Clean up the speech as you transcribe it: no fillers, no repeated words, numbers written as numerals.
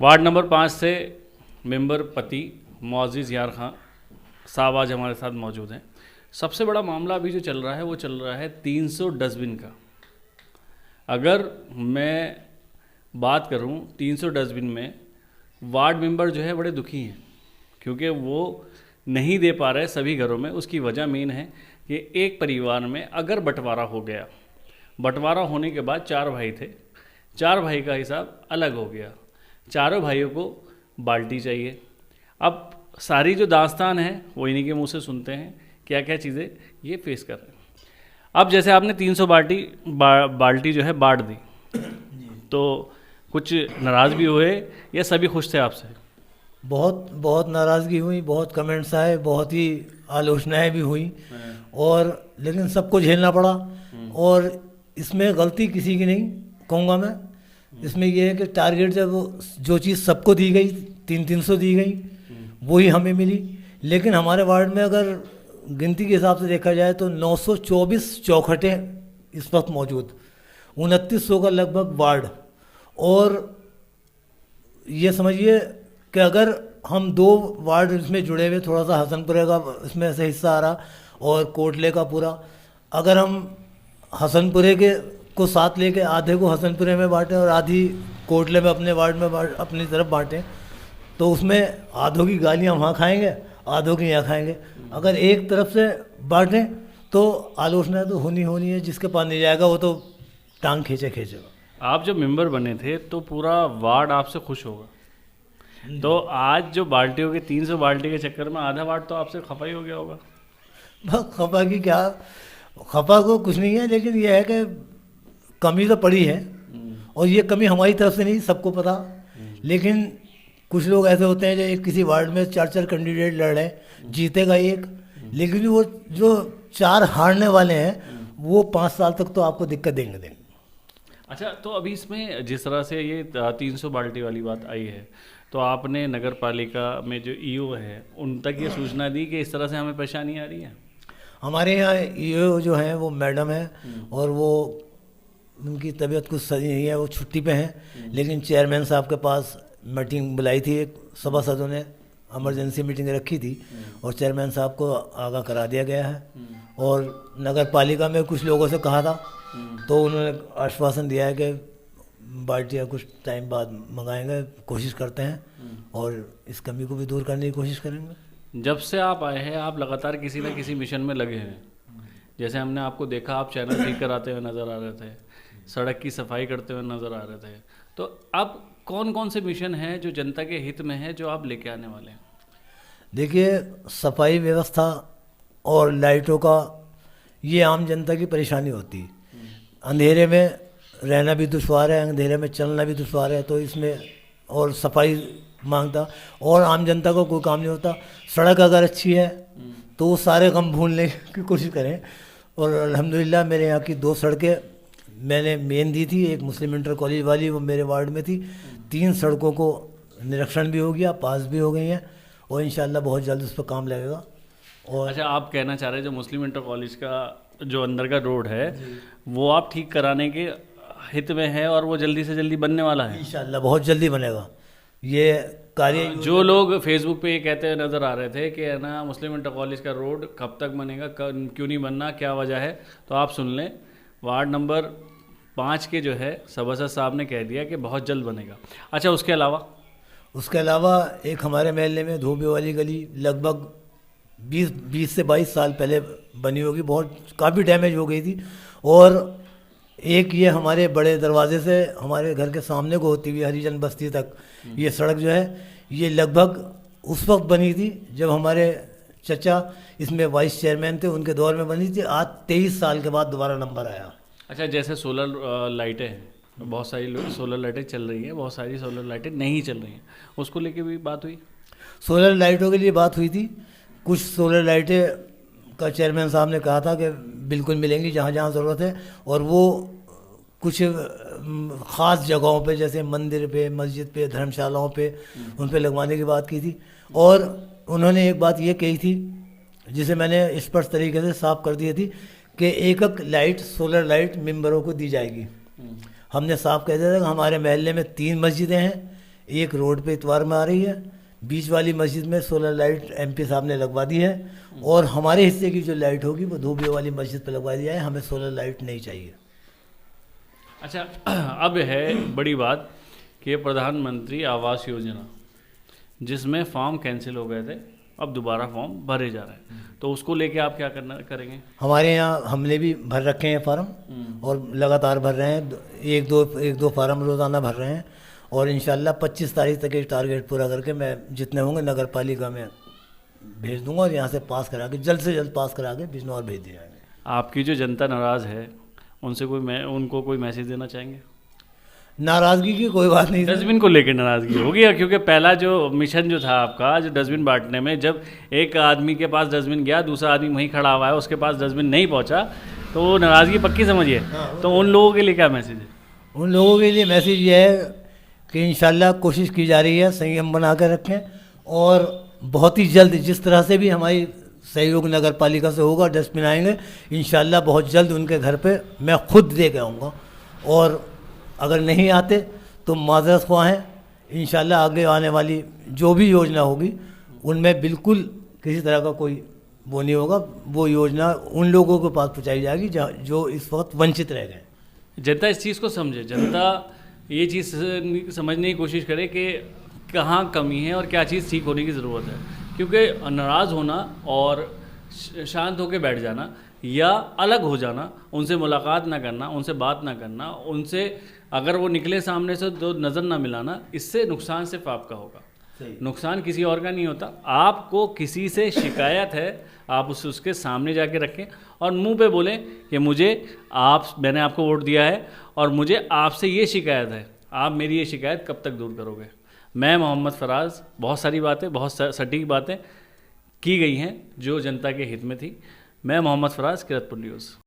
Ward number 5 से member पति मुअज़्ज़िज़ यार खां साहब आज हमारे साथ मौजूद हैं। सबसे बड़ा मामला अभी जो चल रहा है वो चल रहा है 300 डस्टबिन का। अगर मैं बात करूं 300 डस्टबिन में, वार्ड मेंबर जो है बड़े दुखी हैं क्योंकि वो नहीं दे पा रहे सभी घरों में। उसकी वजह मेन है कि एक परिवार में अगर बंटवारा हो गया, बंटवारा होने के बाद 4 भाई थे, 4 भाई का हिसाब अलग हो गया, चारों भाइयों को बाल्टी चाहिए। अब सारी जो दास्तान है वो इन्हीं के मुंह से सुनते हैं क्या क्या चीज़ें ये फेस कर रहे हैं। अब जैसे आपने 300 बाल्टी जो है बांट दी, तो कुछ नाराज़ भी हुए या सभी खुश थे आपसे? बहुत बहुत नाराज़गी हुई, बहुत कमेंट्स आए, बहुत ही आलोचनाएं भी हुई और लेकिन सबको झेलना पड़ा। और इसमें गलती किसी की नहीं कहूँगा मैं। इसमें यह है कि टारगेट जब जो चीज़ सबको दी गई 300 दी गई वही हमें मिली। लेकिन हमारे वार्ड में अगर गिनती के हिसाब से देखा जाए तो 924 चौखटें इस वक्त मौजूद, 2900 का लगभग वार्ड। और ये समझिए कि अगर हम 2 वार्ड इसमें जुड़े हुए, थोड़ा सा हसनपुरे का इसमें से हिस्सा आ रहा और कोटले का पूरा, अगर हम हसनपुरे के को साथ लेके आधे को हसनपुरे में बांटें और आधी कोटले में अपने वार्ड में अपनी तरफ बांटें तो उसमें आधों की गालियाँ वहाँ खाएंगे, आधों की यहाँ खाएंगे। अगर एक तरफ से बांटें तो आलोचना तो होनी है, जिसके पास नहीं जाएगा वो तो टांग खींचेगा। आप जब मेंबर बने थे तो पूरा वार्ड आपसे खुश होगा, तो आज जो बाल्टियों के 300 बाल्टी के चक्कर में आधा वार्ड तो आपसे खफा ही हो गया होगा। बस खफा की क्या, खफा को कुछ नहीं है, लेकिन यह है कि कमी तो पड़ी है और ये कमी हमारी तरफ से नहीं, सबको पता। लेकिन कुछ लोग ऐसे होते हैं जो एक किसी वार्ड में 4 कैंडिडेट लड़ रहे हैं, जीतेगा एक, लेकिन वो जो 4 हारने वाले हैं वो 5 साल तक तो आपको दिक्कत देंगे। अच्छा, तो अभी इसमें जिस तरह से ये 300 बाल्टी वाली बात आई है, तो आपने नगर पालिका में जो ईओ है उन तक ये सूचना दी कि इस तरह से हमें परेशानी आ रही है? हमारे यहाँ ईओ जो है वो मैडम है और वो उनकी तबीयत कुछ सही नहीं है, वो छुट्टी पे हैं। लेकिन चेयरमैन साहब के पास मीटिंग बुलाई थी, एक सभासदों ने इमरजेंसी मीटिंग रखी थी और चेयरमैन साहब को आगाह करा दिया गया है। और नगर पालिका में कुछ लोगों से कहा था तो उन्होंने आश्वासन दिया है कि बाल्टियाँ कुछ टाइम बाद मंगाएंगे, कोशिश करते हैं और इस कमी को भी दूर करने की कोशिश करेंगे। जब से आप आए हैं आप लगातार किसी न किसी मिशन में लगे हैं। जैसे हमने आपको देखा, आप चैनल ठीक कराते हुए नज़र आ रहे थे, सड़क की सफाई करते हुए नज़र आ रहे थे, तो अब कौन कौन से मिशन हैं जो जनता के हित में है जो आप लेके आने वाले हैं? देखिए, सफाई व्यवस्था और लाइटों का ये आम जनता की परेशानी होती है। अंधेरे में रहना भी दुश्वार है, अंधेरे में चलना भी दुश्वार है, तो इसमें और सफाई मांगता और आम जनता को कोई काम नहीं होता। सड़क अगर अच्छी है तो वो सारे गम भूलने की कोशिश करें। और अल्हम्दुलिल्लाह मेरे यहाँ की 2 सड़कें मैंने मेन दी थी, एक मुस्लिम इंटर कॉलेज वाली वो मेरे वार्ड में थी। 3 सड़कों को निरीक्षण भी हो गया, पास भी हो गई हैं और इंशाल्लाह बहुत जल्द उस पर काम लगेगा। और अच्छा, आप कहना चाह रहे हैं जो मुस्लिम इंटर कॉलेज का जो अंदर का रोड है वो आप ठीक कराने के हित में है और वो जल्दी से जल्दी बनने वाला है? इंशाल्लाह बहुत जल्दी बनेगा ये कार्य। जो लोग फेसबुक पे ये कहते हुए नज़र आ रहे थे कि है ना मुस्लिम इंटर कॉलेज का रोड कब तक बनेगा, क्यों नहीं बनना, क्या वजह है, तो आप सुन लें, वार्ड नंबर 5 के जो है सभासद साहब ने कह दिया कि बहुत जल्द बनेगा। अच्छा, उसके अलावा एक हमारे महल्ले में धोबी वाली गली लगभग 20 से 22 साल पहले बनी होगी, बहुत काफ़ी डैमेज हो गई थी। और एक ये हमारे बड़े दरवाजे से हमारे घर के सामने को होती हुई हरिजन बस्ती तक ये सड़क जो है ये लगभग उस वक्त बनी थी जब हमारे चचा इसमें वाइस चेयरमैन थे, उनके दौर में बनी थी। आज 23 साल के बाद दोबारा नंबर आया। अच्छा, जैसे सोलर लाइटें हैं, बहुत सारी सोलर लाइटें चल रही हैं, बहुत सारी सोलर लाइटें नहीं चल रही हैं, उसको लेके भी बात हुई? सोलर लाइटों के लिए बात हुई थी। कुछ सोलर लाइटें का चेयरमैन साहब ने कहा था कि बिल्कुल मिलेंगी जहाँ जहाँ ज़रूरत है, और वो कुछ ख़ास जगहों पे जैसे मंदिर पे, मस्जिद पे, धर्मशालाओं पे उन पे लगवाने की बात की थी। और उन्होंने एक बात ये कही थी जिसे मैंने स्पष्ट तरीके से साफ कर दी थी कि एक लाइट सोलर लाइट मेंबरों को दी जाएगी। हमने साफ कह दिया था कि हमारे महल्ले में 3 मस्जिदें हैं, एक रोड पे इतवार में आ रही है, बीच वाली मस्जिद में सोलर लाइट एमपी साहब ने लगवा दी है, और हमारे हिस्से की जो लाइट होगी वो धोबी वाली मस्जिद पे लगवा दी जाए, हमें सोलर लाइट नहीं चाहिए। अच्छा, अब है बड़ी बात कि प्रधानमंत्री आवास योजना जिसमें फॉर्म कैंसिल हो गए थे, अब दोबारा फॉर्म भरे जा रहे हैं, तो उसको लेके आप क्या करेंगे? हमारे यहाँ हमने भी भर रखे हैं फार्म, और लगातार भर रहे हैं, एक दो फार्म रोज़ाना भर रहे हैं, और इंशाल्लाह 25 तारीख तक ये टारगेट पूरा करके मैं जितने होंगे नगर पालिका में भेज दूंगा, और यहाँ से पास करा के जल्द से जल्द पास करा के बिजनौर भेज दिए जाएंगे। आपकी जो जनता नाराज़ है उनसे उनको कोई मैसेज देना चाहेंगे? नाराज़गी की कोई बात नहीं। डस्टबिन को लेकर नाराज़गी होगी, क्योंकि पहला जो मिशन जो था आपका, जो डस्टबिन बांटने में, जब एक आदमी के पास डस्टबिन गया, दूसरा आदमी वहीं खड़ा हुआ है, उसके पास डस्टबिन नहीं पहुंचा, तो वो नाराज़गी पक्की समझिए। तो उन लोगों के लिए क्या मैसेज है? उन लोगों के लिए मैसेज ये है कि इंशाल्लाह कोशिश की जा रही है, संयम बना कर रखें, और बहुत ही जल्द जिस तरह से भी हमारी सहयोग नगर पालिका से होगा, डस्टबिन आएंगे इंशाल्लाह, बहुत जल्द उनके घर पे मैं खुद दे के आऊँगा, और अगर नहीं आते तो माजरत ख्वाह हैं, इंशाल्लाह आगे आने वाली जो भी योजना होगी उनमें बिल्कुल किसी तरह का कोई वो नहीं होगा, वो योजना उन लोगों के पास पहुँचाई जाएगी जो इस वक्त वंचित रह गए। जनता इस चीज़ को समझे, जनता ये चीज़ समझने की कोशिश करे कि कहाँ कमी है और क्या चीज़ ठीक होने की ज़रूरत है, क्योंकि नाराज़ होना और शांत होकर बैठ जाना या अलग हो जाना, उनसे मुलाकात ना करना, उनसे बात ना करना, उनसे अगर वो निकले सामने से तो नज़र ना मिलाना, इससे नुकसान सिर्फ आपका होगा, नुकसान किसी और का नहीं होता। आपको किसी से शिकायत है, आप उसके सामने जाके रखें और मुंह पे बोलें कि मैंने आपको वोट दिया है और मुझे आपसे ये शिकायत है, आप मेरी ये शिकायत कब तक दूर करोगे। मैं मोहम्मद फराज, बहुत सारी बातें, बहुत सटीक बातें की गई हैं जो जनता के हित में थी। मैं मोहम्मद फराज, किरतपुर न्यूज़।